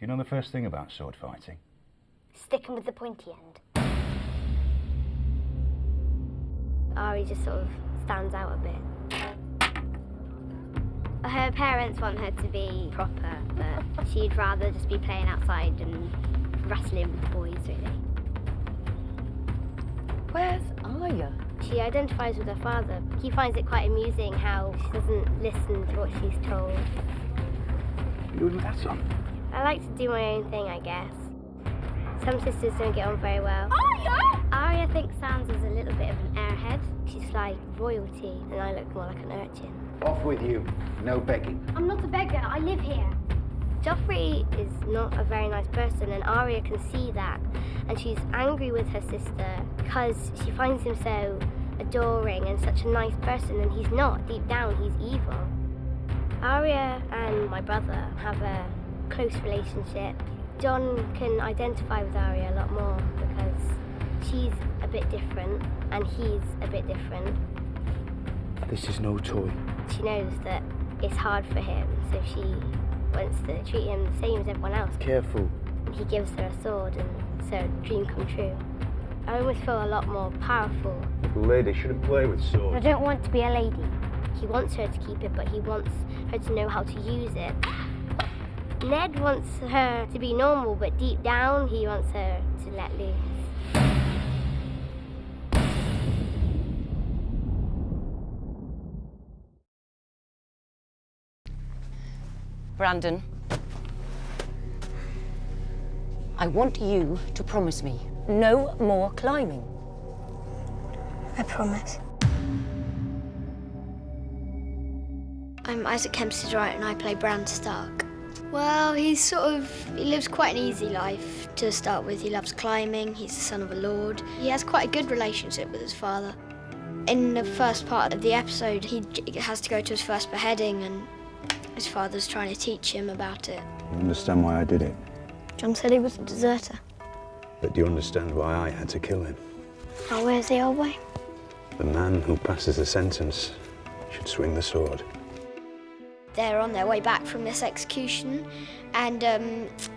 you know the first thing about sword fighting? Stick 'em with the pointy end. Ari just sort of stands out a bit. Her parents want her to be proper, but she'd rather just be playing outside and wrestling with the boys, really. Where's Arya? She identifies with her father. He finds it quite amusing how she doesn't listen to what she's told. What are you doing with that on? I like to do my own thing, I guess. Some sisters don't get on very well. Arya! Arya thinks Sansa's a little bit of an airhead. She's like royalty, and I look more like an urchin. Off with you. No begging. I'm not a beggar, I live here. Joffrey is not a very nice person, and Arya can see that. And she's angry with her sister because she finds him so adoring and such a nice person, and he's not. Deep down, he's evil. Arya and my brother have a close relationship. Jon can identify with Arya a lot more because she's a bit different and he's a bit different. This is no toy. She knows that it's hard for him, so she wants to treat him the same as everyone else. Careful. He gives her a sword, and so a dream come true. I almost feel a lot more powerful. The lady shouldn't play with I swords. don't want to be a lady. He wants her to keep it, but he wants her to know how to use it. Ned wants her to be normal, but deep down, he wants her to let loose. Brandon, I want you to promise me no more climbing. I promise. I'm Isaac Hempstead Wright, and I play Bran Stark. Well, he lives quite an easy life to start with. He loves climbing, he's the son of a lord. He has quite a good relationship with his father. In the first part of the episode, he has to go to his first beheading, and his father's trying to teach him about it. You understand why I did it? Jon said he was a deserter. But do you understand why I had to kill him? Oh, where's the old boy? The man who passes the sentence should swing the sword. They're on their way back from this execution, and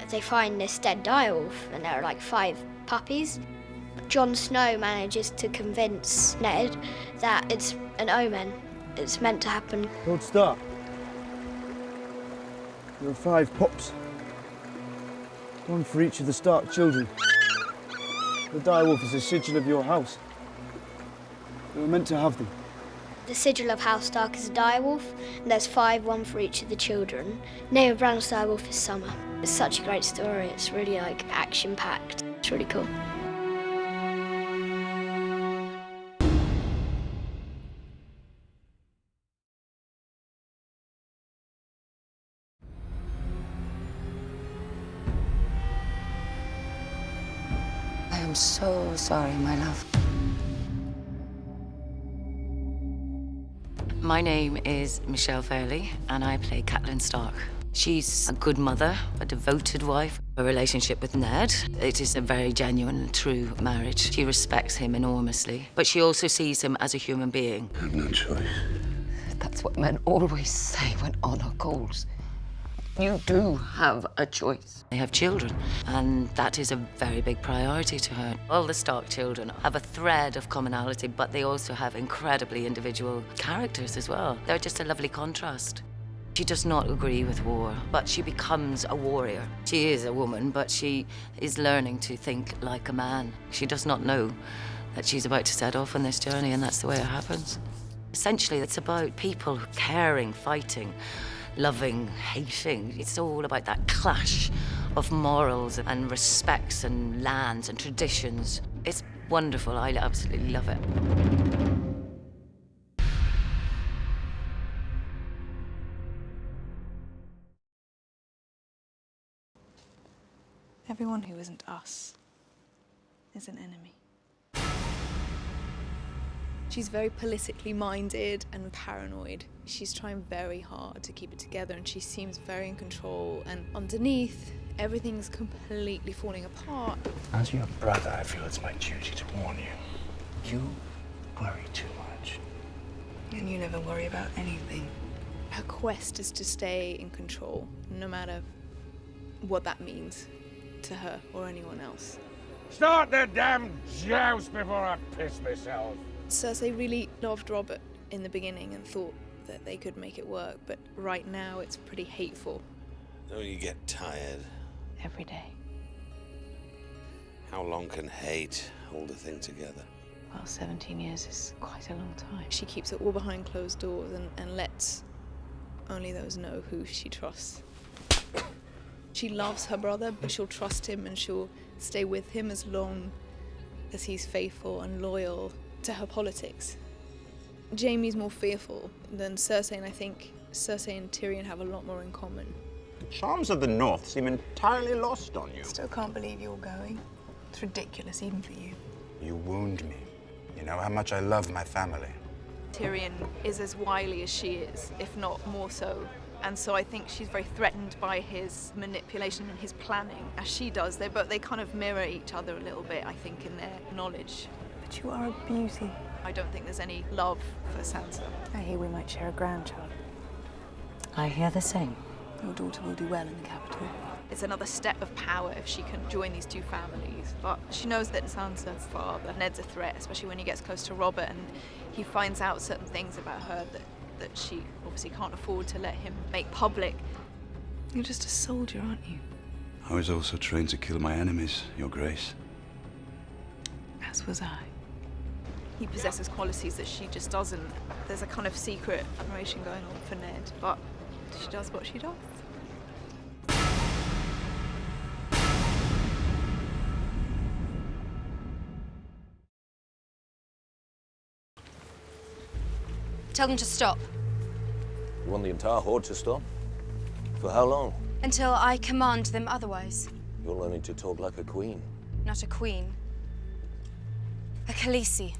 they find this dead direwolf, and there are like 5 puppies. Jon Snow manages to convince Ned that it's an omen. It's meant to happen. Lord Stark, there are 5 pups. 1 for each of the Stark children. The direwolf is a sigil of your house. We were meant to have them. The sigil of House Stark is a direwolf, and there's 5, 1 for each of the children. Name of Bran's direwolf is Summer. It's such a great story. It's really like action-packed. It's really cool. I am so sorry, my love. My name is Michelle Fairley, and I play Catelyn Stark. She's a good mother, a devoted wife. Her relationship with Ned, it is a very genuine and true marriage. She respects him enormously, but she also sees him as a human being. I have no choice. That's what men always say when honor calls. You do have a choice. They have children, and that is a very big priority to her. All the Stark children have a thread of commonality, but they also have incredibly individual characters as well. They're just a lovely contrast. She does not agree with war, but she becomes a warrior. She is a woman, but she is learning to think like a man. She does not know that she's about to set off on this journey, and that's the way it happens. Essentially, it's about people caring, fighting, loving, hating. It's all about that clash of morals and respects and lands and traditions. It's wonderful. I absolutely love it. Everyone who isn't us is an enemy. She's very politically minded and paranoid. She's trying very hard to keep it together, and she seems very in control, and underneath, everything's completely falling apart. As your brother, I feel it's my duty to warn you. You worry too much. And you never worry about anything. Her quest is to stay in control, no matter what that means to her or anyone else. Start the damn joust before I piss myself. Cersei really loved Robert in the beginning and thought that they could make it work, but right now it's pretty hateful. Don't you get tired? Every day. How long can hate hold a thing together? Well, 17 years is quite a long time. She keeps it all behind closed doors and lets only those know who she trusts. She loves her brother, but she'll trust him and she'll stay with him as long as he's faithful and loyal to her politics. Jaime's more fearful than Cersei, and I think Cersei and Tyrion have a lot more in common. The charms of the North seem entirely lost on you. Still can't believe you're going. It's ridiculous, even for you. You wound me. You know how much I love my family. Tyrion is as wily as she is, if not more so. And so I think she's very threatened by his manipulation and his planning, as she does. They kind of mirror each other a little bit, I think, in their knowledge. But you are a beauty. I don't think there's any love for Sansa. I hear we might share a grandchild. I hear the same. Your daughter will do well in the capital. It's another step of power if she can join these two families. But she knows that Sansa's father, Ned's a threat, especially when he gets close to Robert and he finds out certain things about her that she obviously can't afford to let him make public. You're just a soldier, aren't you? I was also trained to kill my enemies, Your Grace. As was I. He possesses qualities that she just doesn't. There's a kind of secret admiration going on for Ned, but she does what she does. Tell them to stop. You want the entire horde to stop? For how long? Until I command them otherwise. You're learning to talk like a queen. Not a queen. A Khaleesi.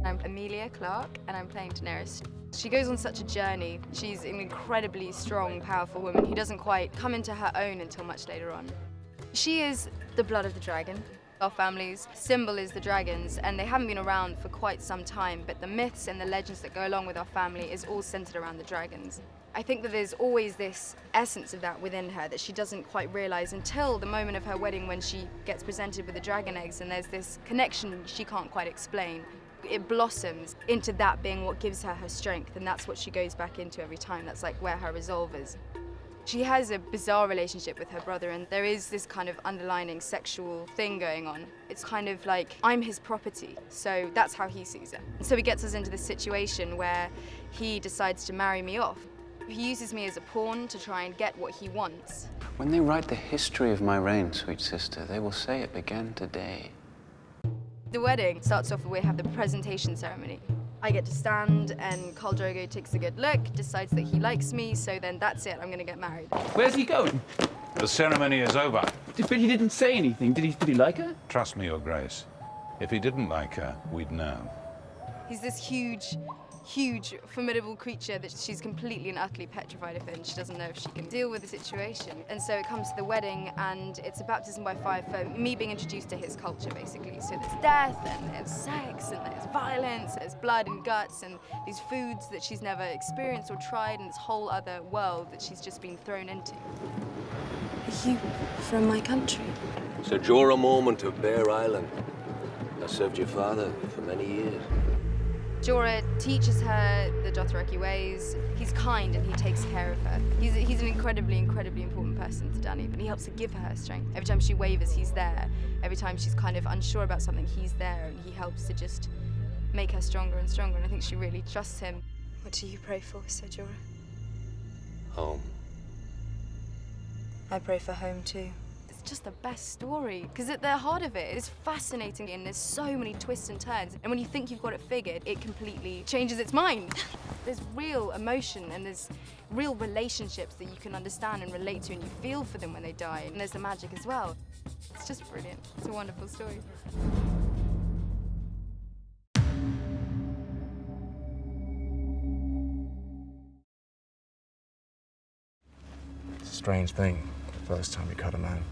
I'm Emilia Clarke, and I'm playing Daenerys. She goes on such a journey. She's an incredibly strong, powerful woman who doesn't quite come into her own until much later on. She is the blood of the dragon. Our family's symbol is the dragons, and they haven't been around for quite some time, but the myths and the legends that go along with our family is all centered around the dragons. I think that there's always this essence of that within her that she doesn't quite realize until the moment of her wedding when she gets presented with the dragon eggs, and there's this connection she can't quite explain. It blossoms into that being what gives her her strength, and that's what she goes back into every time. That's like where her resolve is. She has a bizarre relationship with her brother, and there is this kind of underlining sexual thing going on. It's kind of like, I'm his property, so that's how he sees it. And so he gets us into this situation where he decides to marry me off. He uses me as a pawn to try and get what he wants. When they write the history of my reign, sweet sister, they will say it began today. The wedding starts off where we have the presentation ceremony. I get to stand, and Khal Drogo takes a good look, decides that he likes me, so then that's it, I'm gonna get married. Where's he going? The ceremony is over. But he didn't say anything. Did he like her? Trust me, Your Grace. If he didn't like her, we'd know. He's this huge, formidable creature that she's completely and utterly petrified of, and she doesn't know if she can deal with the situation. And so it comes to the wedding, and it's a baptism by fire for me being introduced to his culture, basically. So there's death, and there's sex, and there's violence, there's blood and guts, and these foods that she's never experienced or tried, and this whole other world that she's just been thrown into. Are you from my country? It's a Jorah moment of Bear Island. I served your father for many years. Jorah teaches her the Dothraki ways. He's kind and he takes care of her. He's an incredibly important person to Dany, but he helps to give her strength. Every time she wavers, he's there. Every time she's kind of unsure about something, he's there, and he helps to just make her stronger and stronger, and I think she really trusts him. What do you pray for, Sir Jorah? Home. I pray for home too. It's just the best story, because at the heart of it is fascinating, and there's so many twists and turns, and when you think you've got it figured, it completely changes its mind. There's real emotion, and there's real relationships that you can understand and relate to, and you feel for them when they die, and there's the magic as well. It's just brilliant. It's a wonderful story. It's a strange thing, the first time you cut a man.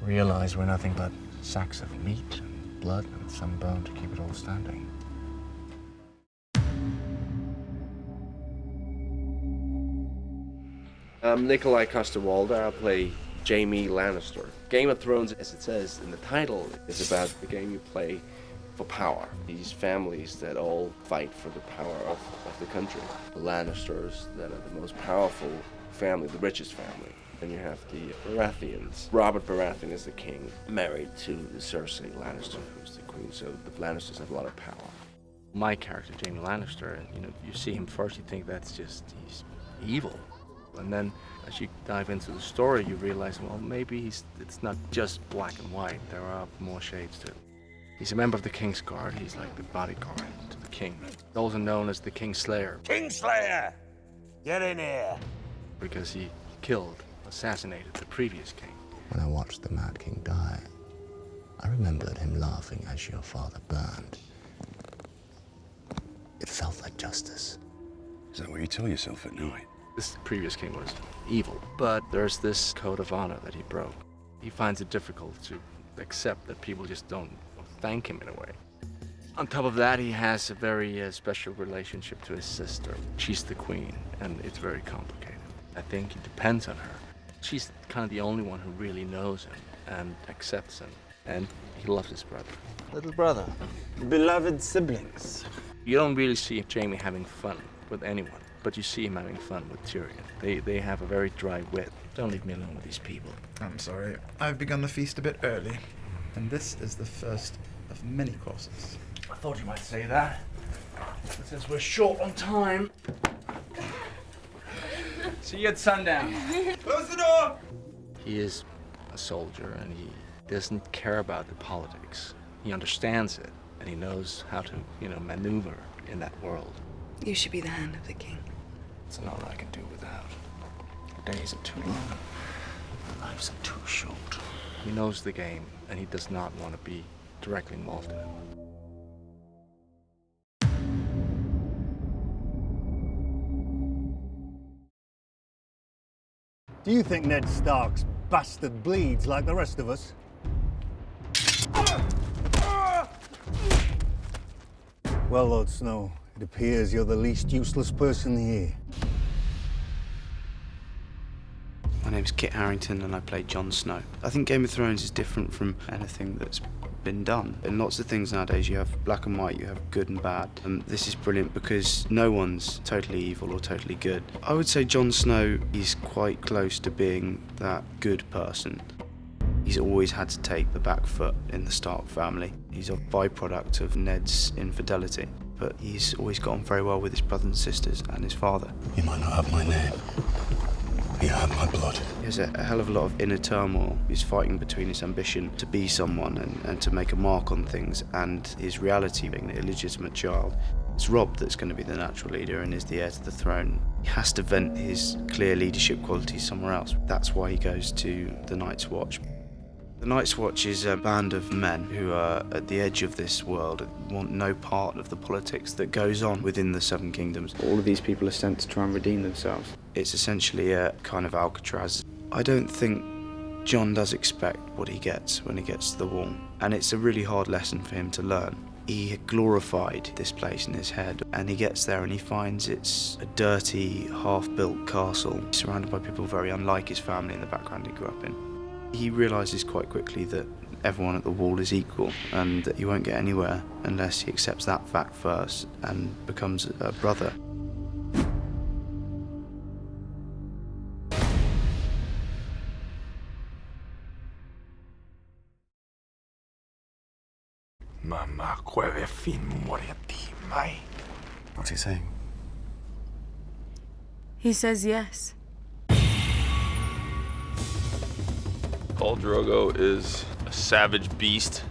Realize we're nothing but sacks of meat and blood and some bone to keep it all standing. I'm Nikolai Coster-Waldau. I play Jaime Lannister. Game of Thrones, as it says in the title, is about the game you play for power. These families that all fight for the power of the country. The Lannisters that are the most powerful family, the richest family. Then you have the Baratheons. Robert Baratheon is the king, married to Cersei Lannister, who's the queen, so the Lannisters have a lot of power. My character, Jaime Lannister, you see him first, you think he's evil. And then as you dive into the story, you realize, well, maybe it's not just black and white. There are more shades to it. He's a member of the King's Guard. He's like the bodyguard to the king. He's also known as the Kingslayer. Kingslayer! Get in here! Because he assassinated the previous king. When I watched the Mad King die, I remembered him laughing as your father burned. It felt like justice. Is that what you tell yourself at night? This previous king was evil, but there's this code of honor that he broke. He finds it difficult to accept that people just don't thank him in a way. On top of that, he has a very special relationship to his sister. She's the queen, and it's very complicated. I think he depends on her. She's kind of the only one who really knows him and accepts him, and he loves his brother. Little brother, beloved siblings. You don't really see Jaime having fun with anyone, but you see him having fun with Tyrion. They have a very dry wit. Don't leave me alone with these people. I'm sorry, I've begun the feast a bit early, and this is the first of many courses. I thought you might say that. But since we're short on time... See you at sundown. Close the door! He is a soldier, and he doesn't care about the politics. He understands it, and he knows how to, maneuver in that world. You should be the hand of the king. It's not what I can do without. The days are too long. The lives are too short. He knows the game, and he does not want to be directly involved in it. Do you think Ned Stark's bastard bleeds like the rest of us? Well, Lord Snow, it appears you're the least useless person here. My name's Kit Harington and I play Jon Snow. I think Game of Thrones is different from anything that's been done. In lots of things nowadays, you have black and white, you have good and bad. And this is brilliant because no one's totally evil or totally good. I would say Jon Snow is quite close to being that good person. He's always had to take the back foot in the Stark family. He's a byproduct of Ned's infidelity, but he's always got on very well with his brothers and sisters and his father. You might not have my name. You have my blood. There's a hell of a lot of inner turmoil. He's fighting between his ambition to be someone and to make a mark on things and his reality being an illegitimate child. It's Robb that's going to be the natural leader and is the heir to the throne. He has to vent his clear leadership qualities somewhere else. That's why he goes to the Night's Watch. The Night's Watch is a band of men who are at the edge of this world and want no part of the politics that goes on within the Seven Kingdoms. All of these people are sent to try and redeem themselves. It's essentially a kind of Alcatraz. I don't think Jon does expect what he gets when he gets to the Wall, and it's a really hard lesson for him to learn. He glorified this place in his head, and he gets there and he finds it's a dirty, half-built castle surrounded by people very unlike his family in the background he grew up in. He realises quite quickly that everyone at the Wall is equal and that he won't get anywhere unless he accepts that fact first and becomes a brother. What's he saying? He says yes. Khal Drogo is a savage beast.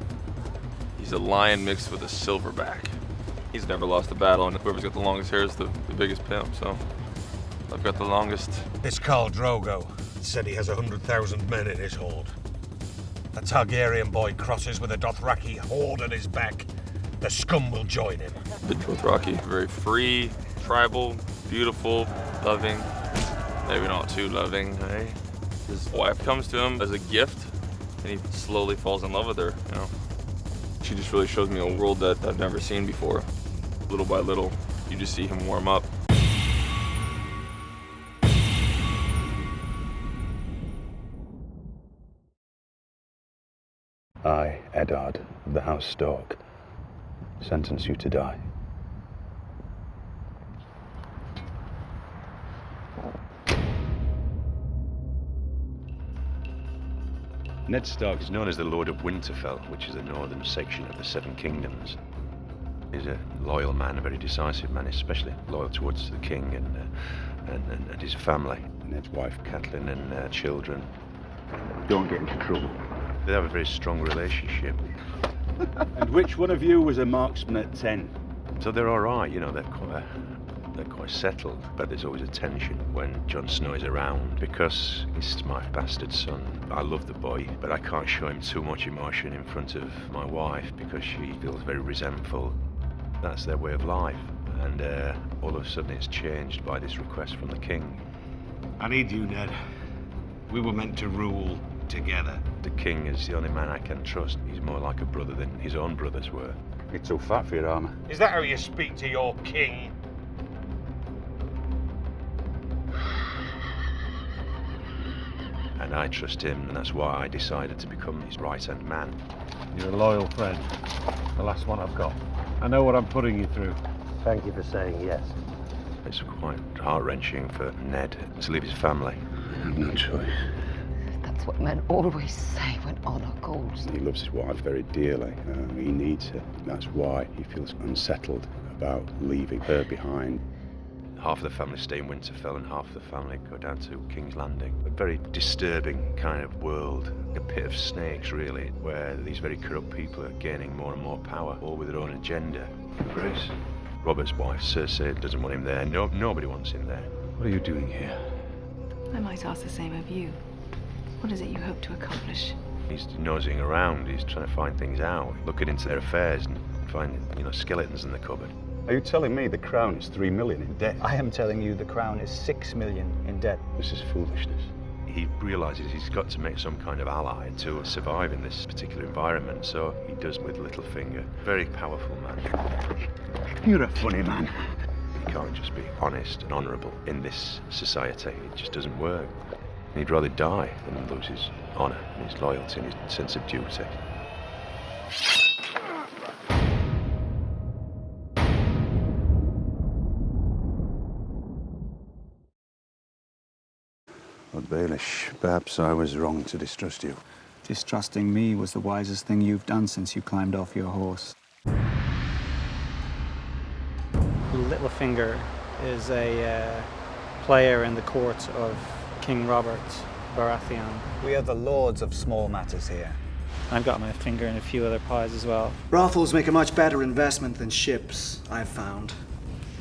He's a lion mixed with a silverback. He's never lost a battle, and whoever's got the longest hair is the biggest pimp, so I've got the longest. This Khal Drogo said he has 100,000 men in his horde. The Targaryen boy crosses with a Dothraki horde at his back. The scum will join him. The Dothraki, very free, tribal, beautiful, loving. Maybe not too loving, eh? His wife comes to him as a gift, and he slowly falls in love with her, She just really shows me a world that I've never seen before. Little by little, you just see him warm up. I, Eddard, of the House Stark, sentence you to die. Ned Stark is known as the Lord of Winterfell, which is the northern section of the Seven Kingdoms. He's a loyal man, a very decisive man, especially loyal towards the king and his family. Ned's wife, Catelyn, and children. Don't get into trouble. They have a very strong relationship. And which one of you was a marksman at 10? So they're all right, you know, they're quite settled, but there's always a tension when Jon Snow is around because he's my bastard son. I love the boy, but I can't show him too much emotion in front of my wife because she feels very resentful. That's their way of life, and all of a sudden it's changed by this request from the king. I need you, Ned. We were meant to rule together. The king is the only man I can trust. He's more like a brother than his own brothers were. You're too fat for your armor. Is that how you speak to your king? And I trust him, and that's why I decided to become his right-hand man. You're a loyal friend. The last one I've got. I know what I'm putting you through. Thank you for saying yes. It's quite heart-wrenching for Ned to leave his family. I have no choice. That's what men always say when honor calls. He loves his wife very dearly. He needs her. That's why he feels unsettled about leaving her behind. Half of the family stay in Winterfell and half of the family go down to King's Landing. A very disturbing kind of world, a pit of snakes really, where these very corrupt people are gaining more and more power, all with their own agenda. Bruce, Robert's wife, Cersei, doesn't want him there. Nobody wants him there. What are you doing here? I might ask the same of you. What is it you hope to accomplish? He's nosing around, he's trying to find things out, looking into their affairs and finding, skeletons in the cupboard. Are you telling me the crown is 3 million in debt? I am telling you the crown is 6 million in debt. This is foolishness. He realises he's got to make some kind of ally to survive in this particular environment, so he does with Littlefinger. Very powerful man. You're a funny man. He can't just be honest and honourable in this society. It just doesn't work. He'd rather die than lose his honour and his loyalty and his sense of duty. Lord Baelish, perhaps I was wrong to distrust you. Distrusting me was the wisest thing you've done since you climbed off your horse. Littlefinger is a player in the court of King Robert Baratheon. We are the lords of small matters here. I've got my finger in a few other pies as well. Brothels make a much better investment than ships, I've found.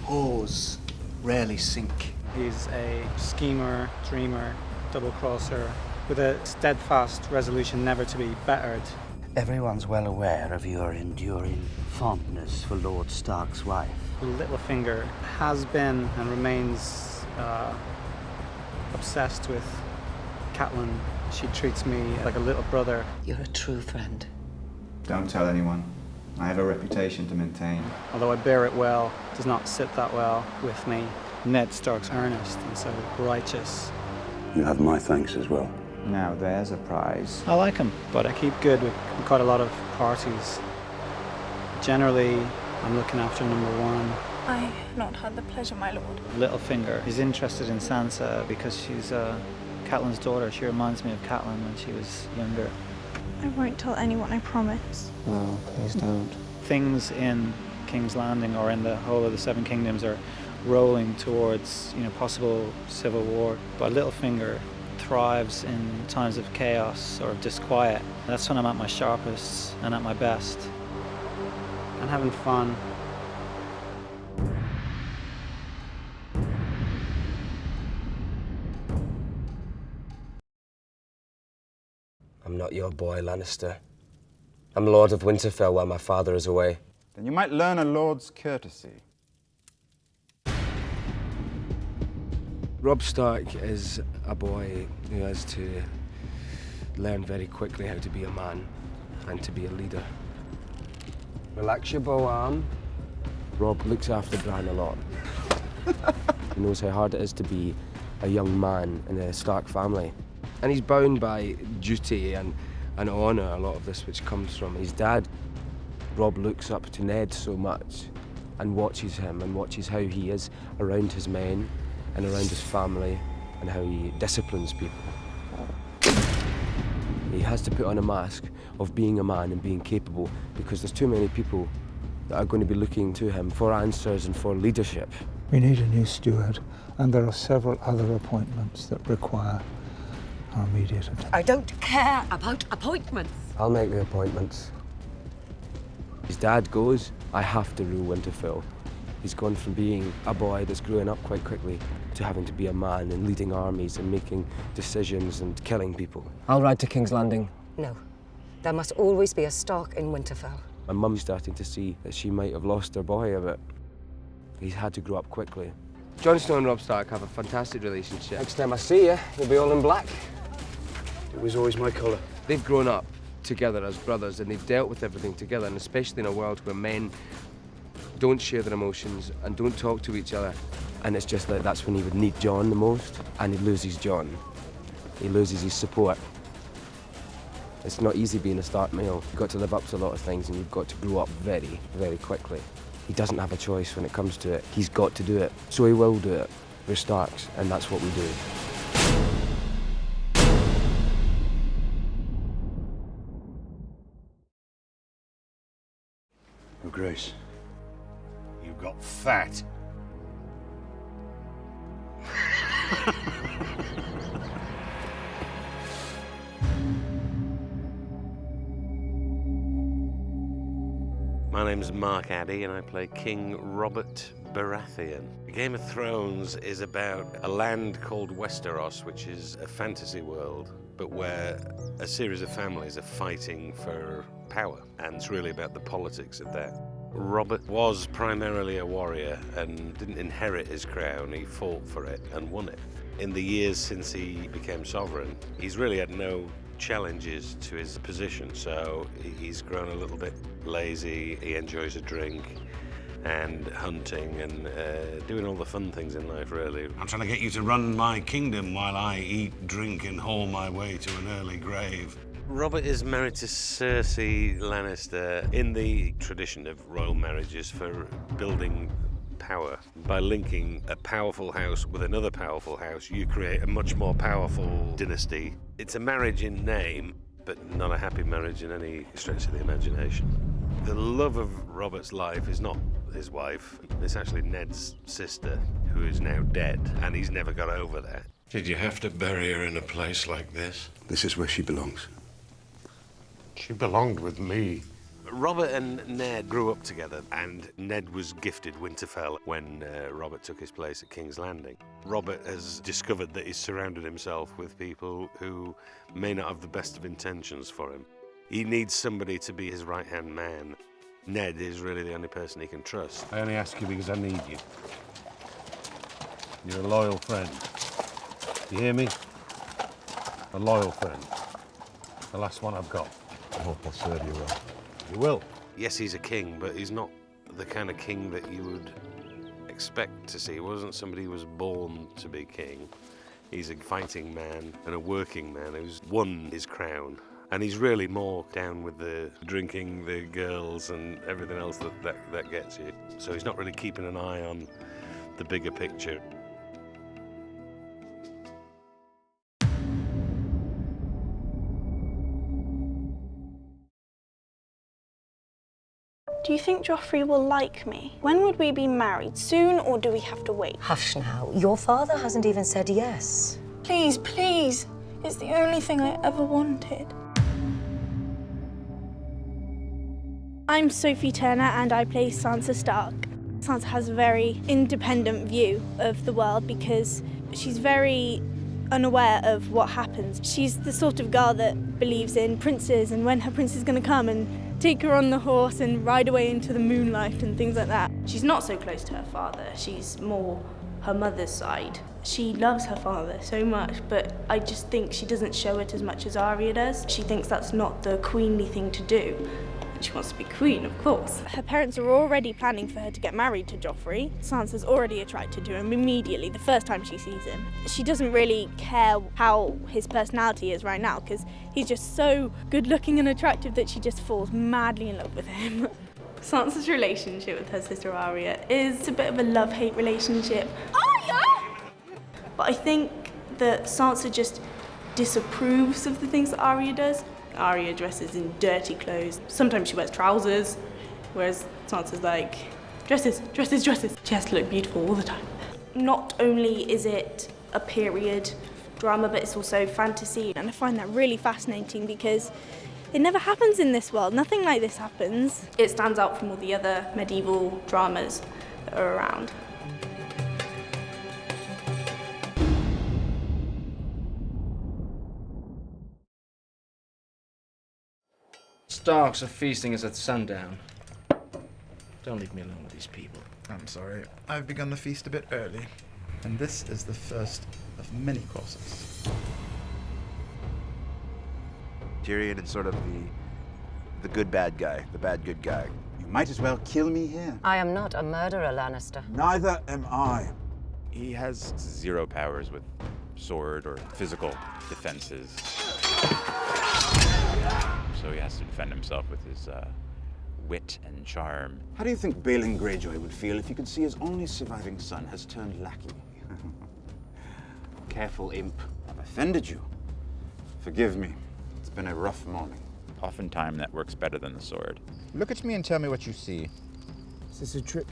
Whores rarely sink. He's a schemer, dreamer, double-crosser, with a steadfast resolution never to be bettered. Everyone's well aware of your enduring fondness for Lord Stark's wife. Littlefinger has been and remains obsessed with Catelyn. She treats me like a little brother. You're a true friend. Don't tell anyone. I have a reputation to maintain. Although I bear it well, it does not sit that well with me. Ned Stark's earnest and so righteous. You have my thanks as well. Now there's a prize. I like him, but I keep good with quite a lot of parties. Generally, I'm looking after number one. I have not had the pleasure, my lord. Littlefinger is interested in Sansa because she's Catelyn's daughter. She reminds me of Catelyn when she was younger. I won't tell anyone, I promise. No, please don't. Things in King's Landing or in the whole of the Seven Kingdoms are rolling towards, possible civil war. But Littlefinger thrives in times of chaos or of disquiet. That's when I'm at my sharpest and at my best. And having fun. I'm not your boy, Lannister. I'm Lord of Winterfell while my father is away. Then you might learn a lord's courtesy. Robb Stark is a boy who has to learn very quickly how to be a man and to be a leader. Relax your bow arm. Robb looks after Bran a lot. He knows how hard it is to be a young man in a Stark family. And he's bound by duty and and honour a lot of this, which comes from his dad. Robb looks up to Ned so much and watches him and watches how he is around his men and around his family and how he disciplines people. He has to put on a mask of being a man and being capable because there's too many people that are going to be looking to him for answers and for leadership. We need a new steward, and there are several other appointments that require our immediate attention. I don't care about appointments. I'll make the appointments. His dad goes, I have to rule Winterfell. He's gone from being a boy that's growing up quite quickly to having to be a man and leading armies and making decisions and killing people. I'll ride to King's Landing. No. There must always be a Stark in Winterfell. My mum's starting to see that she might have lost her boy a bit. He's had to grow up quickly. Jon Snow and Robb Stark have a fantastic relationship. Next time I see you, you'll be all in black. It was always my colour. They've grown up together as brothers and they've dealt with everything together, and especially in a world where men don't share their emotions and don't talk to each other. And it's just like that's when he would need Jon the most, and he loses Jon. He loses his support. It's not easy being a Stark male. You've got to live up to a lot of things and you've got to grow up very, very quickly. He doesn't have a choice when it comes to it. He's got to do it. So he will do it. We're Starks, and that's what we do. Oh, Grace, you got fat. My name's Mark Addy and I play King Robert Baratheon. Game of Thrones is about a land called Westeros, which is a fantasy world, but where a series of families are fighting for power, and it's really about the politics of that. Robert was primarily a warrior and didn't inherit his crown, he fought for it and won it. In the years since he became sovereign, he's really had no challenges to his position, so he's grown a little bit lazy. He enjoys a drink and hunting and doing all the fun things in life, really. I'm trying to get you to run my kingdom while I eat, drink, and haul my way to an early grave. Robert is married to Cersei Lannister in the tradition of royal marriages for building power. By linking a powerful house with another powerful house, you create a much more powerful dynasty. It's a marriage in name, but not a happy marriage in any stretch of the imagination. The love of Robert's life is not his wife, it's actually Ned's sister, who is now dead, and he's never got over that. Did you have to bury her in a place like this? This is where she belongs. She belonged with me. Robert and Ned grew up together, and Ned was gifted Winterfell when Robert took his place at King's Landing. Robert has discovered that he's surrounded himself with people who may not have the best of intentions for him. He needs somebody to be his right-hand man. Ned is really the only person he can trust. I only ask you because I need you. You're a loyal friend. You hear me? A loyal friend. The last one I've got. I hope I'll serve you well. You will. Yes, he's a king, but he's not the kind of king that you would expect to see. He wasn't somebody who was born to be king. He's a fighting man and a working man who's won his crown. And he's really more down with the drinking, the girls, and everything else that gets you. So he's not really keeping an eye on the bigger picture. Do you think Joffrey will like me? When would we be married? Soon, or do we have to wait? Hush now. Your father hasn't even said yes. Please, please. It's the only thing I ever wanted. I'm Sophie Turner and I play Sansa Stark. Sansa has a very independent view of the world because she's very unaware of what happens. She's the sort of girl that believes in princes and when her prince is going to come and take her on the horse and ride away into the moonlight and things like that. She's not so close to her father. She's more her mother's side. She loves her father so much, but I just think she doesn't show it as much as Arya does. She thinks that's not the queenly thing to do. She wants to be queen, of course. Her parents are already planning for her to get married to Joffrey. Sansa's already attracted to him immediately, the first time she sees him. She doesn't really care how his personality is right now, because he's just so good-looking and attractive that she just falls madly in love with him. Sansa's relationship with her sister Arya is a bit of a love-hate relationship. Arya! But I think that Sansa just disapproves of the things that Arya does. Arya dresses in dirty clothes. Sometimes she wears trousers, whereas Sansa's like, dresses, dresses, dresses. She has to look beautiful all the time. Not only is it a period drama, but it's also fantasy. And I find that really fascinating because it never happens in this world. Nothing like this happens. It stands out from all the other medieval dramas that are around. Starks are feasting us at sundown. Don't leave me alone with these people. I'm sorry. I've begun the feast a bit early, and this is the first of many courses. Tyrion is sort of the good bad guy, the bad good guy. You might as well kill me here. I am not a murderer, Lannister. Neither am I. He has zero powers with sword or physical defenses. So he has to defend himself with his wit and charm. How do you think Balin Greyjoy would feel if he could see his only surviving son has turned lackey? Careful, imp. I've offended you. Forgive me. It's been a rough morning. Oftentimes that works better than the sword. Look at me and tell me what you see. Is this a trick?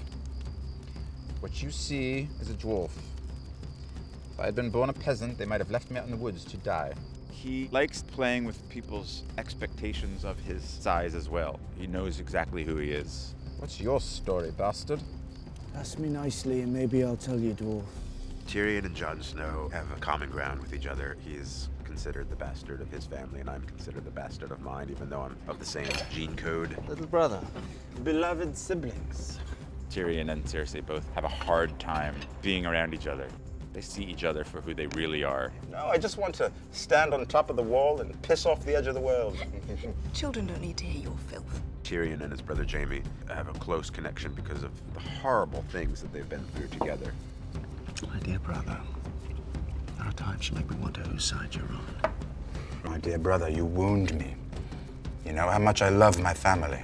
What you see is a dwarf. If I had been born a peasant, they might have left me out in the woods to die. He likes playing with people's expectations of his size as well. He knows exactly who he is. What's your story, bastard? Ask me nicely and maybe I'll tell you, dwarf. Tyrion and Jon Snow have a common ground with each other. He is considered the bastard of his family, and I'm considered the bastard of mine, even though I'm of the same gene code. Little brother, beloved siblings. Tyrion and Cersei both have a hard time being around each other. They see each other for who they really are. No, I just want to stand on top of the wall and piss off the edge of the world. Children don't need to hear your filth. Tyrion and his brother Jaime have a close connection because of the horrible things that they've been through together. My dear brother, there are times you make me wonder whose side you're on. My dear brother, you wound me. You know how much I love my family.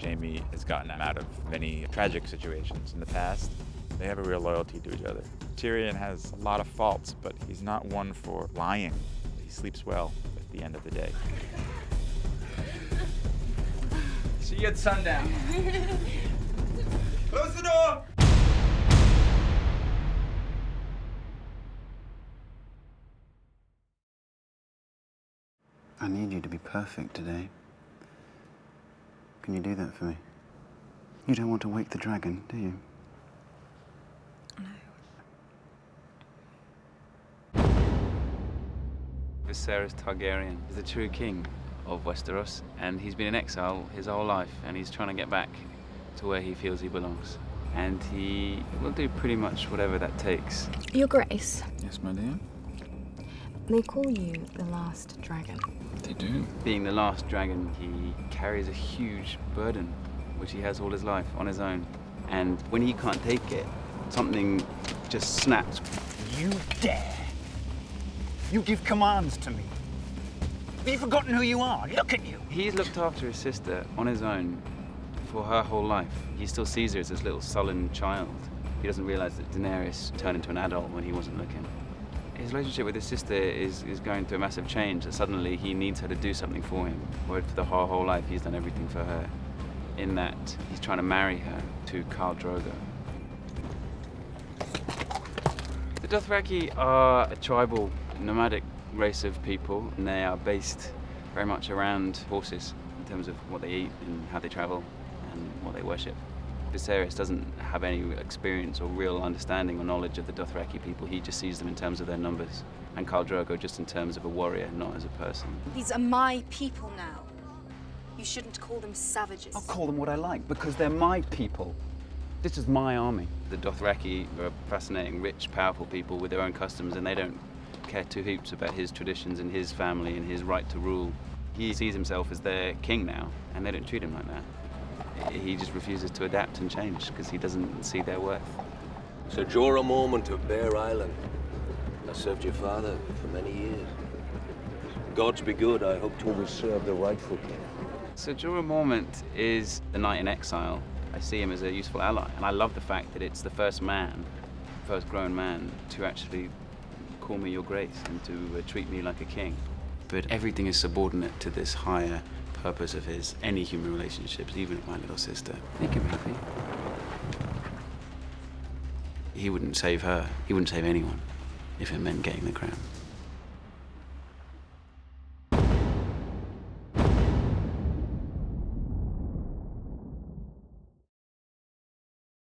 Jaime has gotten them out of many tragic situations in the past. They have a real loyalty to each other. Tyrion has a lot of faults, but he's not one for lying. He sleeps well at the end of the day. See you at sundown. Close the door! I need you to be perfect today. Can you do that for me? You don't want to wake the dragon, do you? Viserys Targaryen is the true king of Westeros, and he's been in exile his whole life, and he's trying to get back to where he feels he belongs. And he will do pretty much whatever that takes. Your Grace, Yes, my dear? they call you the last dragon. They do. Being the last dragon, he carries a huge burden, which he has all his life on his own. And when he can't take it, something just snaps. You dare! You give commands to me. Have you forgotten who you are? Look at you! He's looked after his sister on his own for her whole life. He still sees her as this little sullen child. He doesn't realize that Daenerys turned into an adult when he wasn't looking. His relationship with his sister is going through a massive change, that suddenly he needs her to do something for him. Where for the whole life he's done everything for her. In that he's trying to marry her to Khal Drogo. The Dothraki are a tribal, nomadic race of people, and they are based very much around horses in terms of what they eat and how they travel and what they worship. Viserys doesn't have any experience or real understanding or knowledge of the Dothraki people. He just sees them in terms of their numbers, and Khal Drogo just in terms of a warrior, not as a person. These are my people now. You shouldn't call them savages. I'll call them what I like, because they're my people. This is my army. The Dothraki are fascinating, rich, powerful people with their own customs, and they don't care two hoops about his traditions and his family and his right to rule. He sees himself as their king now, and they don't treat him like that. He just refuses to adapt and change because he doesn't see their worth. Sir Jorah Mormont of Bear Island. I served your father for many years. Gods be good, I hope to always serve the rightful king. Sir Jorah Mormont is the knight in exile. I see him as a useful ally, and I love the fact that it's the first grown man, to actually call me your grace and to treat me like a king. But everything is subordinate to this higher purpose of his. Any human relationships, even with my little sister, make him happy. He wouldn't save her. He wouldn't save anyone if it meant getting the crown.